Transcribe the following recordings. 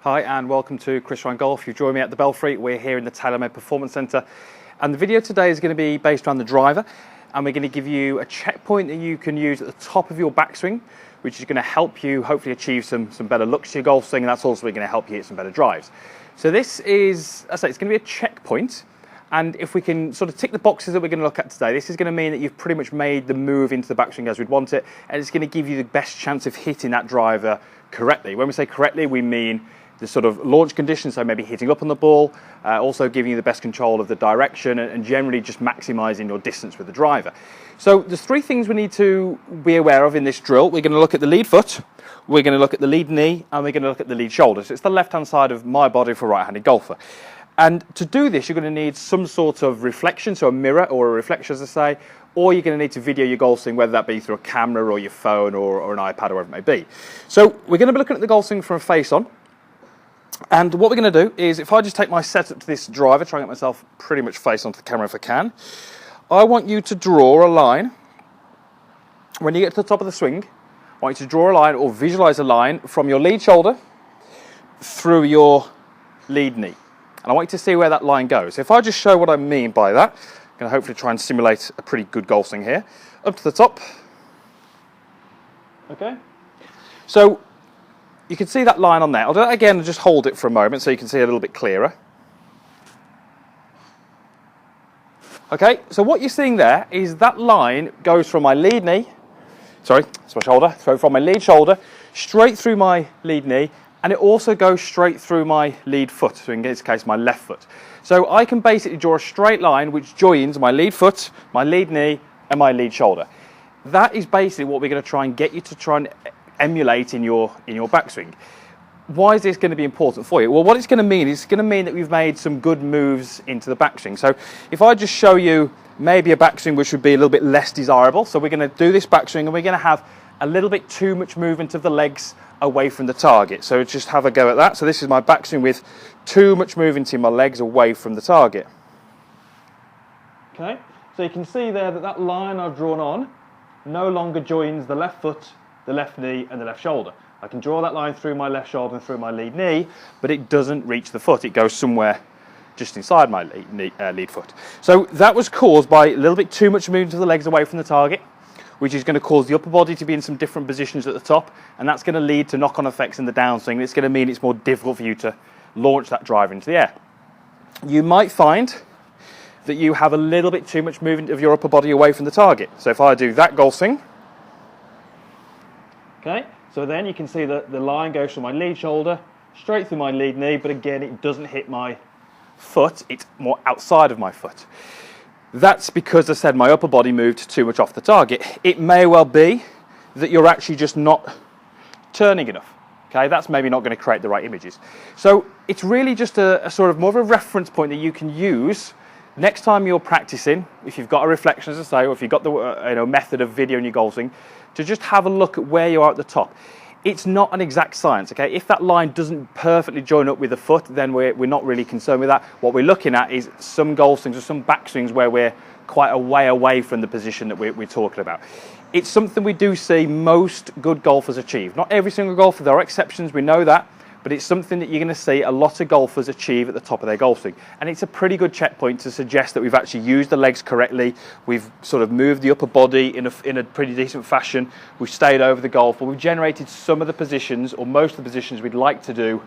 Hi and welcome to Chris Ryan Golf. You've joined me at the Belfry. We're here in the TaylorMade Performance Centre, and the video today is going to be based around the driver, and we're going to give you a checkpoint that you can use at the top of your backswing, which is going to help you hopefully achieve some better looks to your golf swing, and that's also going to help you hit some better drives. So this is, as I say, it's going to be a checkpoint, and if we can sort of tick the boxes that we're going to look at today, this is going to mean that you've pretty much made the move into the backswing as we'd want it, and it's going to give you the best chance of hitting that driver correctly. When we say correctly, we mean the sort of launch conditions, so maybe hitting up on the ball, also giving you the best control of the direction, and generally just maximising your distance with the driver. So there's three things we need to be aware of in this drill. We're going to look at the lead foot, we're going to look at the lead knee, and we're going to look at the lead shoulder. So it's the left-hand side of my body for a right-handed golfer. And to do this, you're going to need some sort of reflection, so a mirror or a reflection, as I say, or you're going to need to video your golf swing, whether that be through a camera or your phone or an iPad or whatever it may be. So we're going to be looking at the golf swing from a face-on. And what we're going to do is, if I just take my setup to this driver, try and get myself pretty much face onto the camera if I can, I want you to draw a line. When you get to the top of the swing, I want you to draw a line or visualise a line from your lead shoulder through your lead knee. And I want you to see where that line goes. If I just show what I mean by that, I'm going to hopefully try and simulate a pretty good golf swing here. Up to the top. Okay. So you can see that line on there. I'll do that again and just hold it for a moment so you can see a little bit clearer. Okay, so what you're seeing there is that line goes from my lead knee, sorry, it's my shoulder, so from my lead shoulder, straight through my lead knee, and it also goes straight through my lead foot, so in this case my left foot. So I can basically draw a straight line which joins my lead foot, my lead knee, and my lead shoulder. That is basically what we're going to try and get you to try and emulate in your backswing. Why is this going to be important for you? Well, what it's going to mean is it's going to mean that we've made some good moves into the backswing. So if I just show you maybe a backswing which would be a little bit less desirable, so we're going to do this backswing and we're going to have a little bit too much movement of the legs away from the target. So just have a go at that. So this is my backswing with too much movement in my legs away from the target. Okay, so you can see there that that line I've drawn on no longer joins the left foot, the left knee and the left shoulder. I can draw that line through my left shoulder and through my lead knee, but it doesn't reach the foot. It goes somewhere just inside my lead foot. So that was caused by a little bit too much movement of the legs away from the target, which is going to cause the upper body to be in some different positions at the top, and that's going to lead to knock-on effects in the downswing. It's going to mean it's more difficult for you to launch that driver into the air. You might find that you have a little bit too much movement of your upper body away from the target. So if I do that golf swing, okay, so then you can see that the line goes from my lead shoulder straight through my lead knee, but again, it doesn't hit my foot, it's more outside of my foot. That's because, as I said, my upper body moved too much off the target. It may well be that you're actually just not turning enough. Okay, that's maybe not going to create the right images. So it's really just a sort of more of a reference point that you can use next time you're practicing, if you've got a reflection, as I say, or if you've got the method of video in your golf swing, to just have a look at where you are at the top. It's not an exact science, okay? If that line doesn't perfectly join up with the foot, then we're not really concerned with that. What we're looking at is some golf swings or some backswings where we're quite a way away from the position that we're talking about. It's something we do see most good golfers achieve. Not every single golfer, there are exceptions, we know that, but it's something that you're going to see a lot of golfers achieve at the top of their golf swing. And it's a pretty good checkpoint to suggest that we've actually used the legs correctly, we've sort of moved the upper body in a pretty decent fashion, we've stayed over the golf, but we've generated some of the positions, or most of the positions we'd like to do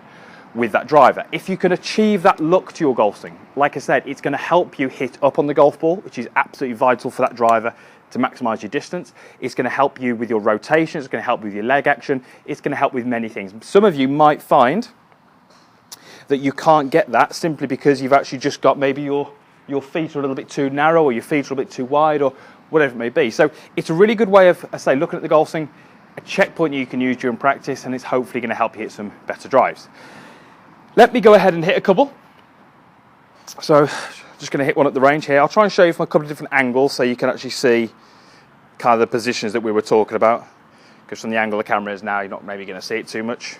with that driver. If you can achieve that look to your golf swing, like I said, it's going to help you hit up on the golf ball, which is absolutely vital for that driver to maximise your distance. It's going to help you with your rotation, it's going to help with your leg action, it's going to help with many things. Some of you might find that you can't get that simply because you've actually just got maybe your feet are a little bit too narrow, or your feet are a little bit too wide, or whatever it may be. So it's a really good way of, I say, looking at the golf swing, a checkpoint you can use during practice, and it's hopefully going to help you hit some better drives. Let me go ahead and hit a couple. So just going to hit one at the range here. I'll try and show you from a couple of different angles so you can actually see kind of the positions that we were talking about, because from the angle the camera is now, you're not maybe going to see it too much.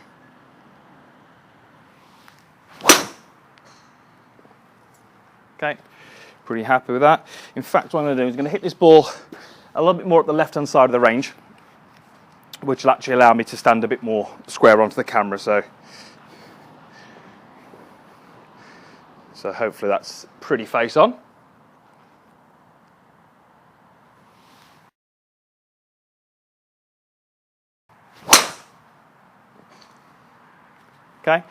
Okay, pretty happy with that. In fact, what I'm going to do is going to hit this ball a little bit more at the left-hand side of the range. which will actually allow me to stand a bit more square onto the camera. So hopefully that's pretty face on. Okay,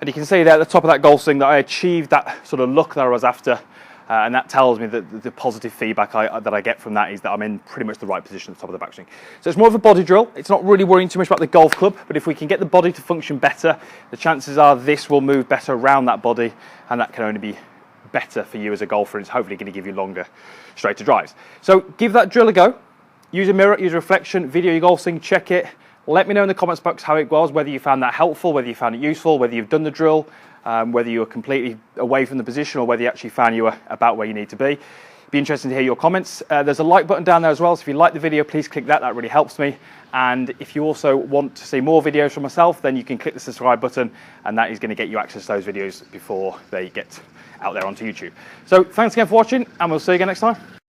and you can see there at the top of that golf swing that I achieved that sort of look that I was after, and that tells me that the positive feedback that I get from that is that I'm in pretty much the right position at the top of the backswing. So it's more of a body drill. It's not really worrying too much about the golf club, but if we can get the body to function better, the chances are this will move better around that body, and that can only be better for you as a golfer. It's hopefully going to give you longer, straighter drives. So give that drill a go. Use a mirror, use a reflection, video your golf swing, check it. Let me know in the comments box how it was, whether you found that helpful, whether you found it useful, whether you've done the drill, whether you were completely away from the position or whether you actually found you were about where you need to be. Be interested to hear your comments. There's a like button down there as well, so if you like the video, please click that. That really helps me. And if you also want to see more videos from myself, then you can click the subscribe button, and that is going to get you access to those videos before they get out there onto YouTube. So thanks again for watching, and we'll see you again next time.